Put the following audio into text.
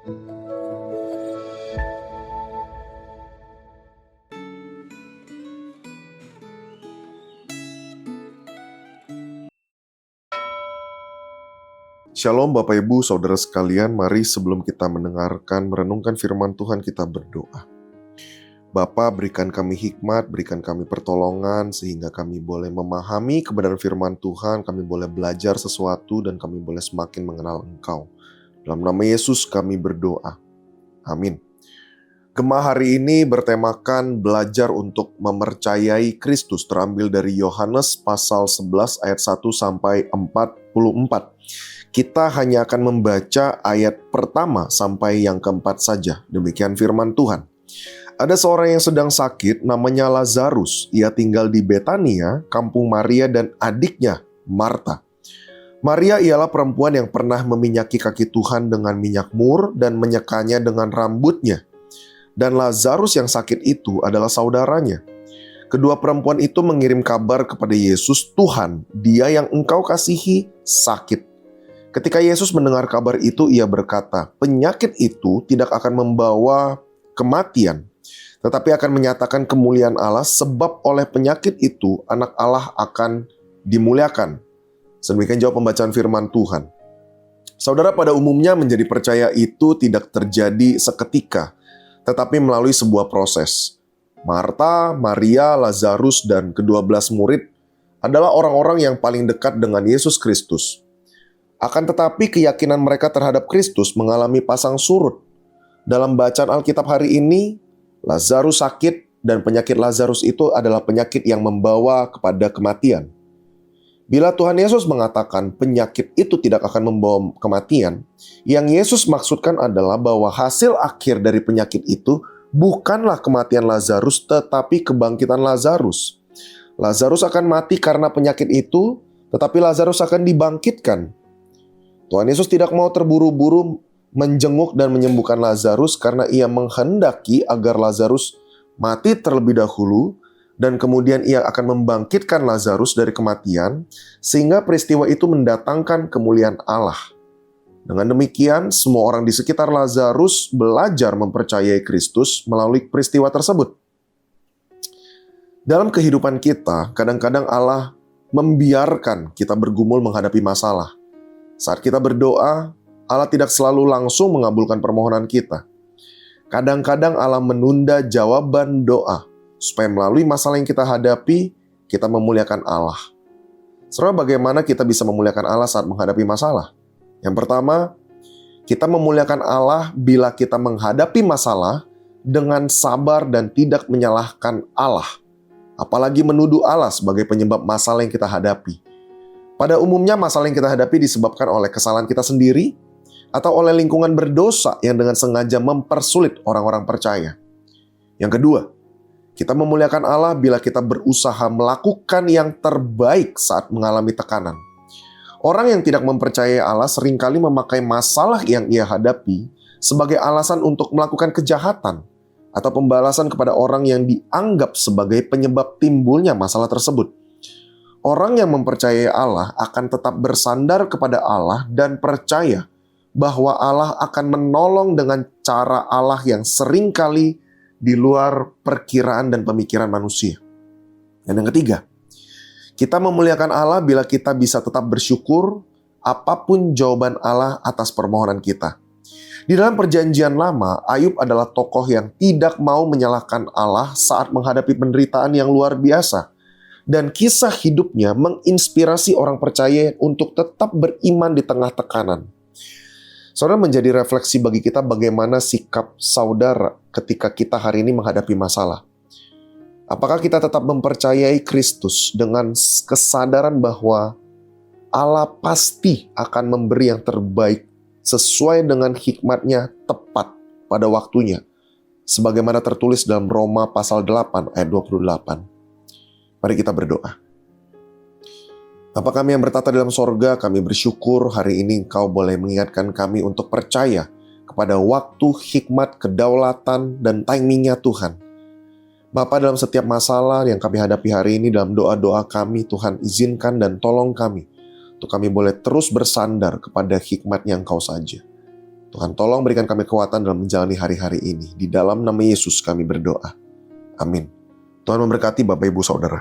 Shalom Bapak Ibu, Saudara sekalian, mari sebelum kita merenungkan firman Tuhan, kita berdoa. Bapa, berikan kami hikmat, berikan kami pertolongan, sehingga kami boleh memahami kebenaran firman Tuhan, kami boleh belajar sesuatu, dan kami boleh semakin mengenal Engkau. Dalam nama Yesus kami berdoa. Amin. Gema hari ini bertemakan belajar untuk mempercayai Kristus, terambil dari Yohanes pasal 11 ayat 1 sampai 44. Kita hanya akan membaca ayat pertama sampai yang keempat saja. Demikian firman Tuhan. Ada seorang yang sedang sakit, namanya Lazarus. Ia tinggal di Betania, kampung Maria dan adiknya, Marta. Maria ialah perempuan yang pernah meminyaki kaki Tuhan dengan minyak mur dan menyekanya dengan rambutnya. Dan Lazarus yang sakit itu adalah saudaranya. Kedua perempuan itu mengirim kabar kepada Yesus, "Tuhan, dia yang engkau kasihi sakit." Ketika Yesus mendengar kabar itu, ia berkata, "Penyakit itu tidak akan membawa kematian, tetapi akan menyatakan kemuliaan Allah, sebab oleh penyakit itu anak Allah akan dimuliakan." Sedemikian jawab pembacaan firman Tuhan. Saudara, pada umumnya menjadi percaya itu tidak terjadi seketika, tetapi melalui sebuah proses. Marta, Maria, Lazarus, dan ke-12 murid adalah orang-orang yang paling dekat dengan Yesus Kristus. Akan tetapi keyakinan mereka terhadap Kristus mengalami pasang surut. Dalam bacaan Alkitab hari ini, Lazarus sakit dan penyakit Lazarus itu adalah penyakit yang membawa kepada kematian. Bila Tuhan Yesus mengatakan penyakit itu tidak akan membawa kematian, yang Yesus maksudkan adalah bahwa hasil akhir dari penyakit itu bukanlah kematian Lazarus, tetapi kebangkitan Lazarus. Lazarus akan mati karena penyakit itu, tetapi Lazarus akan dibangkitkan. Tuhan Yesus tidak mau terburu-buru menjenguk dan menyembuhkan Lazarus karena ia menghendaki agar Lazarus mati terlebih dahulu dan kemudian ia akan membangkitkan Lazarus dari kematian sehingga peristiwa itu mendatangkan kemuliaan Allah. Dengan demikian, semua orang di sekitar Lazarus belajar mempercayai Kristus melalui peristiwa tersebut. Dalam kehidupan kita, kadang-kadang Allah membiarkan kita bergumul menghadapi masalah. Saat kita berdoa, Allah tidak selalu langsung mengabulkan permohonan kita. Kadang-kadang Allah menunda jawaban doa, supaya melalui masalah yang kita hadapi, kita memuliakan Allah. Saudara, bagaimana kita bisa memuliakan Allah saat menghadapi masalah? Yang pertama, kita memuliakan Allah bila kita menghadapi masalah dengan sabar dan tidak menyalahkan Allah, apalagi menuduh Allah sebagai penyebab masalah yang kita hadapi. Pada umumnya masalah yang kita hadapi disebabkan oleh kesalahan kita sendiri atau oleh lingkungan berdosa yang dengan sengaja mempersulit orang-orang percaya. Yang kedua, kita memuliakan Allah bila kita berusaha melakukan yang terbaik saat mengalami tekanan. Orang yang tidak mempercayai Allah seringkali memakai masalah yang ia hadapi sebagai alasan untuk melakukan kejahatan atau pembalasan kepada orang yang dianggap sebagai penyebab timbulnya masalah tersebut. Orang yang mempercayai Allah akan tetap bersandar kepada Allah dan percaya bahwa Allah akan menolong dengan cara Allah yang seringkali di luar perkiraan dan pemikiran manusia. Dan yang ketiga, kita memuliakan Allah bila kita bisa tetap bersyukur apapun jawaban Allah atas permohonan kita. Di dalam perjanjian lama, Ayub adalah tokoh yang tidak mau menyalahkan Allah saat menghadapi penderitaan yang luar biasa. Dan kisah hidupnya menginspirasi orang percaya untuk tetap beriman di tengah tekanan. Saudara, menjadi refleksi bagi kita bagaimana sikap saudara ketika kita hari ini menghadapi masalah. Apakah kita tetap mempercayai Kristus dengan kesadaran bahwa Allah pasti akan memberi yang terbaik sesuai dengan hikmat-Nya tepat pada waktunya, sebagaimana tertulis dalam Roma pasal 8 ayat 28. Mari kita berdoa. Bapa kami yang bertata dalam sorga, kami bersyukur hari ini Engkau boleh mengingatkan kami untuk percaya kepada waktu, hikmat, kedaulatan, dan timing-Nya Tuhan. Bapa, dalam setiap masalah yang kami hadapi hari ini, dalam doa-doa kami, Tuhan izinkan dan tolong kami untuk kami boleh terus bersandar kepada hikmat-Nya Engkau saja. Tuhan tolong berikan kami kekuatan dalam menjalani hari-hari ini. Di dalam nama Yesus kami berdoa. Amin. Tuhan memberkati Bapak Ibu Saudara.